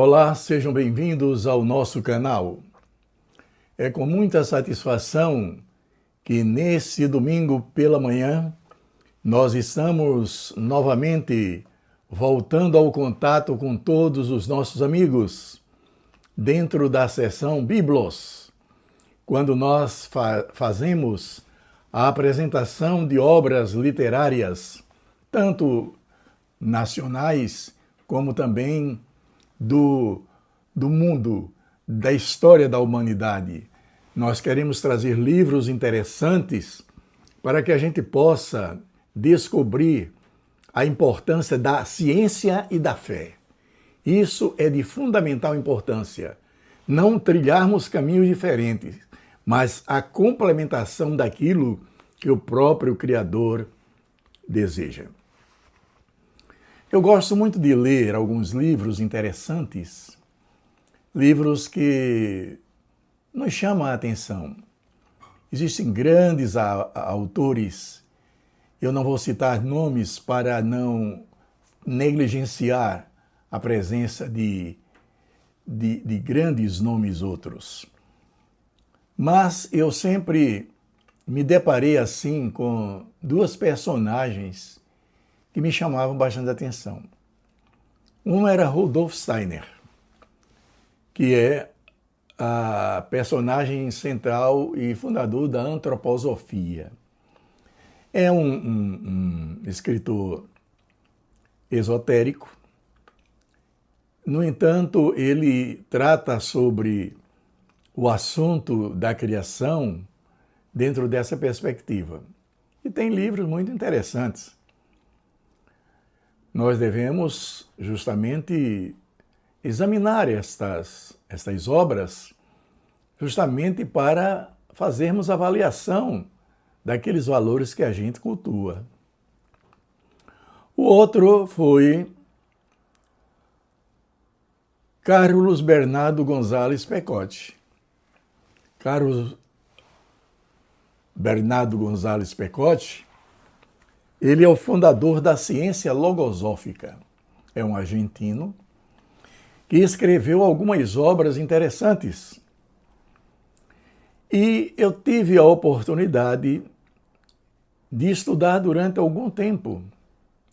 Olá, sejam bem-vindos ao nosso canal. É com muita satisfação que nesse domingo pela manhã nós estamos novamente voltando ao contato com todos os nossos amigos dentro da seção Biblos, quando nós fazemos a apresentação de obras literárias, tanto nacionais como também do mundo, da história da humanidade. Nós queremos trazer livros interessantes para que a gente possa descobrir a importância da ciência e da fé. Isso é de fundamental importância. Não trilharmos caminhos diferentes, mas a complementação daquilo que o próprio Criador deseja. Eu gosto muito de ler alguns livros interessantes, livros que nos chamam a atenção. Existem grandes autores, eu não vou citar nomes para não negligenciar a presença de grandes nomes outros. Mas eu sempre me deparei assim com duas personagens que me chamavam bastante atenção. Um era Rudolf Steiner, que é a personagem central e fundador da antroposofia. É um escritor esotérico. No entanto, ele trata sobre o assunto da criação dentro dessa perspectiva. E tem livros muito interessantes. Nós devemos justamente examinar estas obras justamente para fazermos avaliação daqueles valores que a gente cultua. O outro foi Carlos Bernardo Gonzalez Pecote. Carlos Bernardo Gonzalez Pecote, ele é o fundador da ciência logosófica. É um argentino que escreveu algumas obras interessantes. E eu tive a oportunidade de estudar durante algum tempo,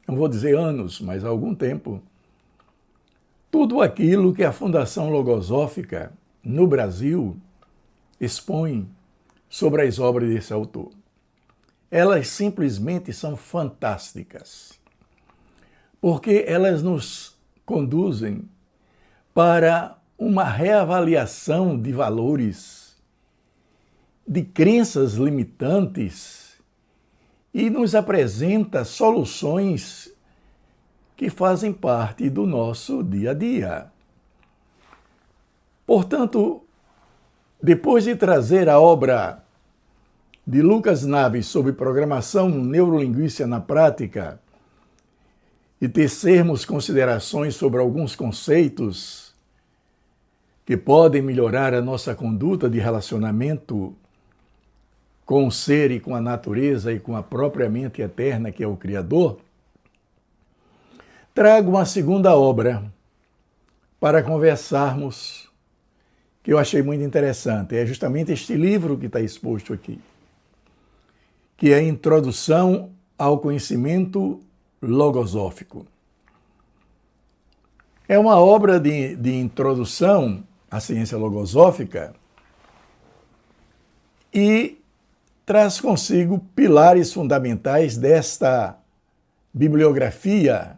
não vou dizer anos, mas algum tempo, tudo aquilo que a Fundação Logosófica no Brasil expõe sobre as obras desse autor. Elas simplesmente são fantásticas, porque elas nos conduzem para uma reavaliação de valores, de crenças limitantes e nos apresenta soluções que fazem parte do nosso dia a dia. Portanto, depois de trazer a obra de Lucas Naves sobre programação neurolinguística na prática e tecermos considerações sobre alguns conceitos que podem melhorar a nossa conduta de relacionamento com o ser e com a natureza e com a própria mente eterna que é o Criador, trago uma segunda obra para conversarmos que eu achei muito interessante. É justamente este livro que está exposto aqui, que é a Introdução ao Conhecimento Logosófico. É uma obra de introdução à ciência logosófica e traz consigo pilares fundamentais desta bibliografia,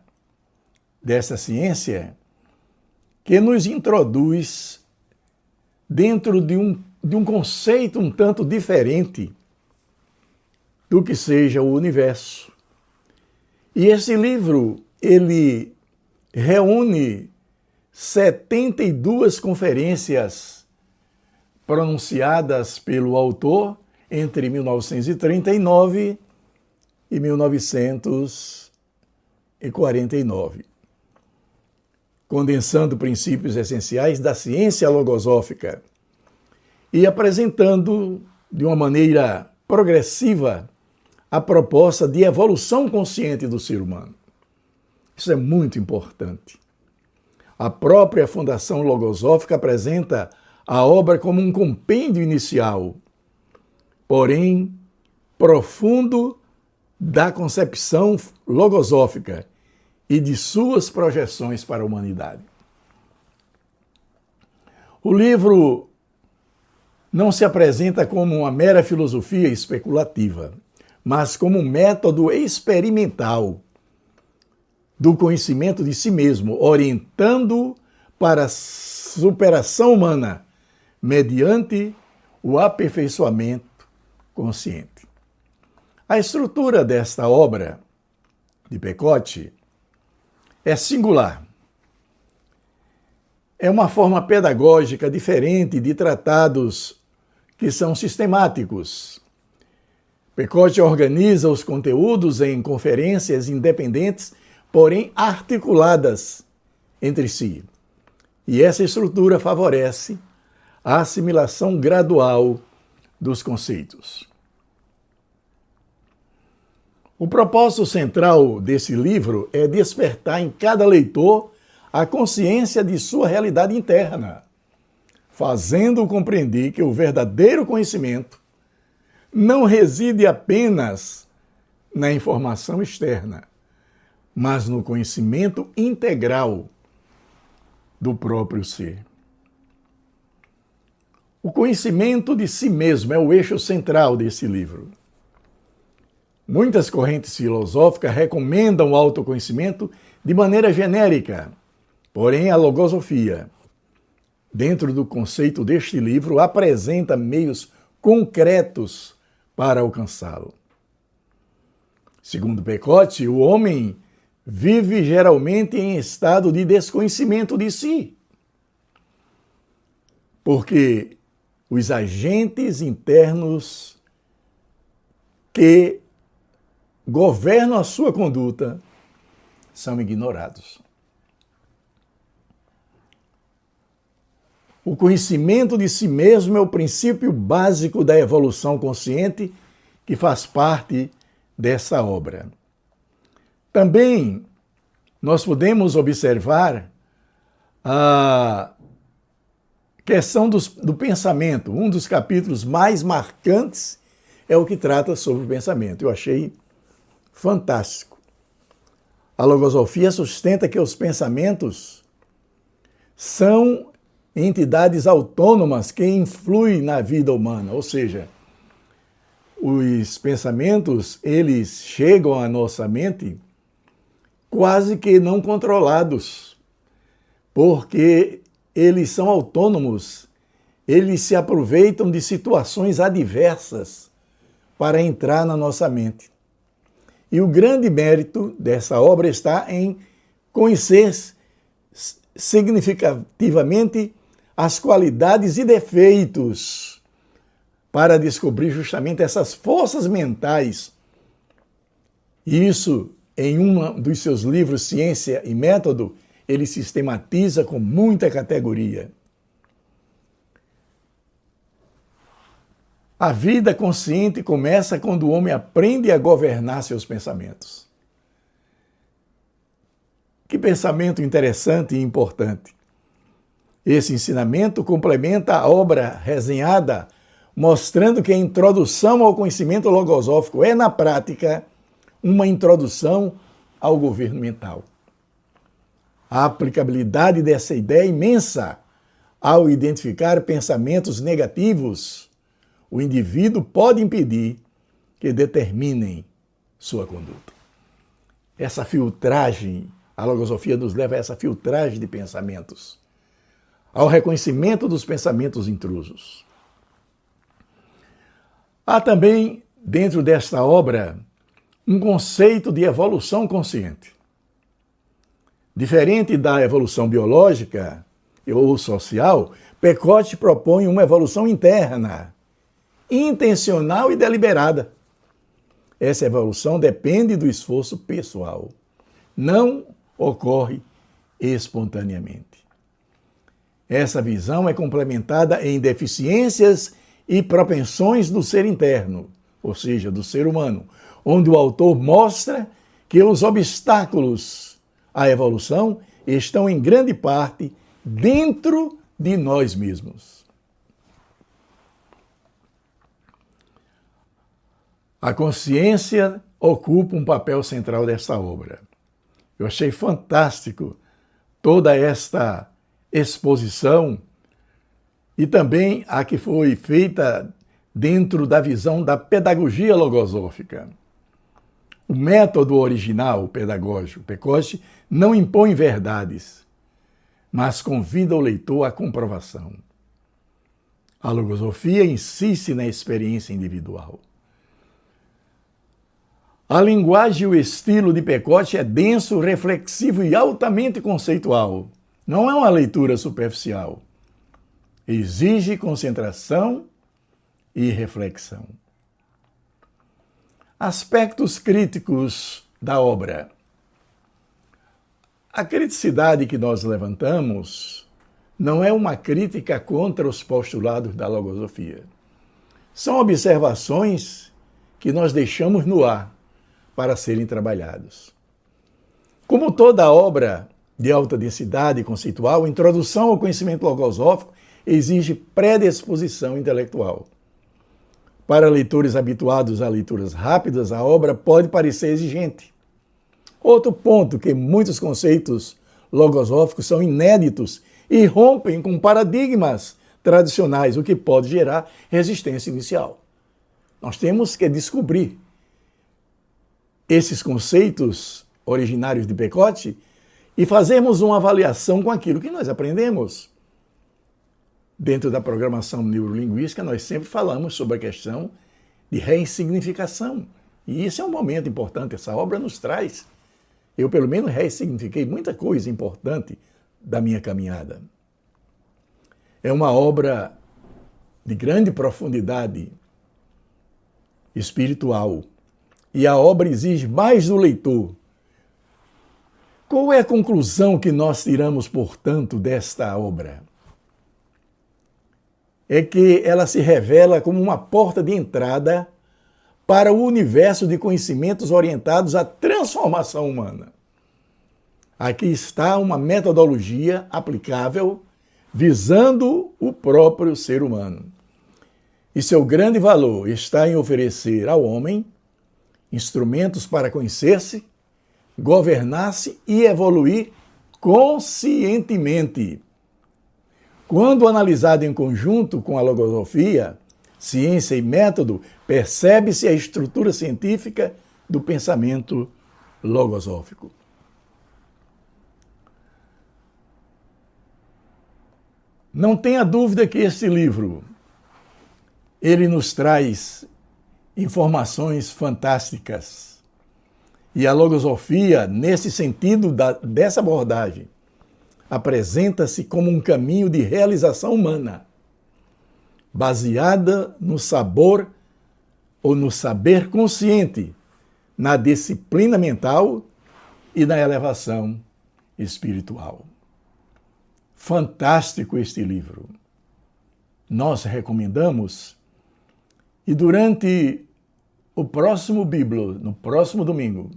dessa ciência, que nos introduz dentro de um conceito um tanto diferente do que seja o universo. E esse livro, ele reúne 72 conferências pronunciadas pelo autor entre 1939 e 1949, condensando princípios essenciais da ciência logosófica e apresentando de uma maneira progressiva a proposta de evolução consciente do ser humano. Isso é muito importante. A própria Fundação Logosófica apresenta a obra como um compêndio inicial, porém profundo, da concepção logosófica e de suas projeções para a humanidade. O livro não se apresenta como uma mera filosofia especulativa, mas como um método experimental do conhecimento de si mesmo, orientando para a superação humana mediante o aperfeiçoamento consciente. A estrutura desta obra de Pecote é singular. É uma forma pedagógica diferente de tratados que são sistemáticos. Pecote organiza os conteúdos em conferências independentes, porém articuladas entre si. E essa estrutura favorece a assimilação gradual dos conceitos. O propósito central desse livro é despertar em cada leitor a consciência de sua realidade interna, fazendo-o compreender que o verdadeiro conhecimento não reside apenas na informação externa, mas no conhecimento integral do próprio ser. O conhecimento de si mesmo é o eixo central desse livro. Muitas correntes filosóficas recomendam o autoconhecimento de maneira genérica, porém a logosofia, dentro do conceito deste livro, apresenta meios concretos para alcançá-lo. Segundo Pecote, o homem vive geralmente em estado de desconhecimento de si, porque os agentes internos que governam a sua conduta são ignorados. O conhecimento de si mesmo é o princípio básico da evolução consciente que faz parte dessa obra. Também nós podemos observar a questão do pensamento. Um dos capítulos mais marcantes é o que trata sobre o pensamento. Eu achei fantástico. A logosofia sustenta que os pensamentos são entidades autônomas que influem na vida humana, ou seja, os pensamentos, eles chegam à nossa mente quase que não controlados, porque eles são autônomos, eles se aproveitam de situações adversas para entrar na nossa mente. E o grande mérito dessa obra está em conhecer significativamente as qualidades e defeitos para descobrir justamente essas forças mentais. Isso, em um dos seus livros, Ciência e Método, ele sistematiza com muita categoria. A vida consciente começa quando o homem aprende a governar seus pensamentos. Que pensamento interessante e importante. Esse ensinamento complementa a obra resenhada, mostrando que a introdução ao conhecimento logosófico é, na prática, uma introdução ao governo mental. A aplicabilidade dessa ideia é imensa ao identificar pensamentos negativos. O indivíduo pode impedir que determinem sua conduta. Essa filtragem, a logosofia nos leva a essa filtragem de pensamentos, ao reconhecimento dos pensamentos intrusos. Há também, dentro desta obra, um conceito de evolução consciente. Diferente da evolução biológica ou social, Pecote propõe uma evolução interna, intencional e deliberada. Essa evolução depende do esforço pessoal. Não ocorre espontaneamente. Essa visão é complementada em deficiências e propensões do ser interno, ou seja, do ser humano, onde o autor mostra que os obstáculos a evolução estão em grande parte dentro de nós mesmos. A consciência ocupa um papel central desta obra. Eu achei fantástico toda esta exposição e também a que foi feita dentro da visão da pedagogia logosófica. O método original pedagógico, Pecote, não impõe verdades, mas convida o leitor à comprovação. A logosofia insiste na experiência individual. A linguagem e o estilo de Pecote é denso, reflexivo e altamente conceitual. Não é uma leitura superficial. Exige concentração e reflexão. Aspectos críticos da obra. A criticidade que nós levantamos não é uma crítica contra os postulados da logosofia. São observações que nós deixamos no ar para serem trabalhados. Como toda obra de alta densidade conceitual, a introdução ao conhecimento logosófico exige predisposição intelectual. Para leitores habituados a leituras rápidas, a obra pode parecer exigente. Outro ponto que muitos conceitos logosóficos são inéditos e rompem com paradigmas tradicionais, o que pode gerar resistência inicial. Nós temos que descobrir esses conceitos originários de Pecote e fazermos uma avaliação com aquilo que nós aprendemos. Dentro da programação neurolinguística, nós sempre falamos sobre a questão de ressignificação. E isso é um momento importante, essa obra nos traz. Eu, pelo menos, ressignifiquei muita coisa importante da minha caminhada. É uma obra de grande profundidade espiritual. E a obra exige mais do leitor. Qual é a conclusão que nós tiramos, portanto, desta obra? É que ela se revela como uma porta de entrada para o universo de conhecimentos orientados à transformação humana. Aqui está uma metodologia aplicável visando o próprio ser humano. E seu grande valor está em oferecer ao homem instrumentos para conhecer-se, governar-se e evoluir conscientemente. Quando analisado em conjunto com a logosofia, ciência e método, percebe-se a estrutura científica do pensamento logosófico. Não tenha dúvida que este livro, ele nos traz informações fantásticas. E a logosofia, nesse sentido dessa abordagem, apresenta-se como um caminho de realização humana, baseada no sabor ou no saber consciente, na disciplina mental e na elevação espiritual. Fantástico este livro. Nós recomendamos e durante o próximo Bíblio, no próximo domingo,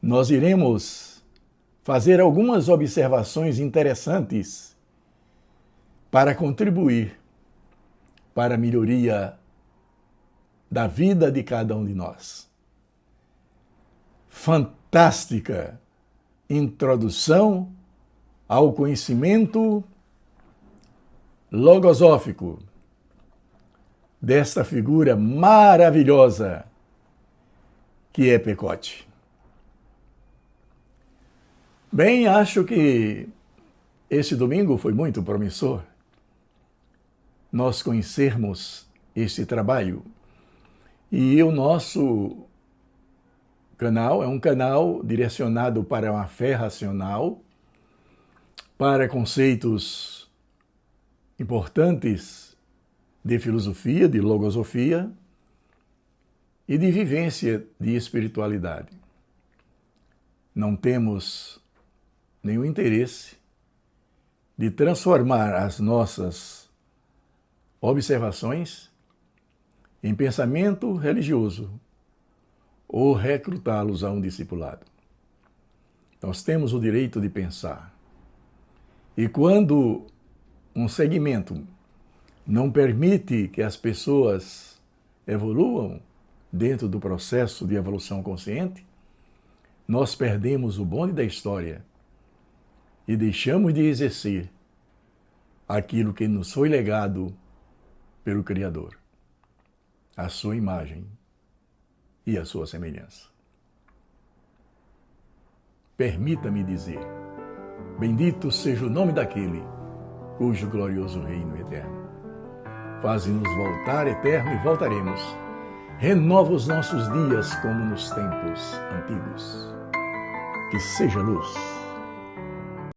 nós iremos fazer algumas observações interessantes para contribuir para a melhoria da vida de cada um de nós. Fantástica introdução ao conhecimento logosófico desta figura maravilhosa que é Pecote. Bem, acho que este domingo foi muito promissor nós conhecermos este trabalho. E o nosso canal é um canal direcionado para uma fé racional, para conceitos importantes de filosofia, de logosofia e de vivência de espiritualidade. Não temos nenhum interesse de transformar as nossas observações em pensamento religioso ou recrutá-los a um discipulado. Nós temos o direito de pensar. E quando um segmento não permite que as pessoas evoluam dentro do processo de evolução consciente, nós perdemos o bonde da história e deixamos de exercer aquilo que nos foi legado pelo Criador, a sua imagem e a sua semelhança. Permita-me dizer, bendito seja o nome daquele cujo glorioso reino é eterno. Faze-nos voltar eterno e voltaremos. Renova os nossos dias como nos tempos antigos. Que seja luz.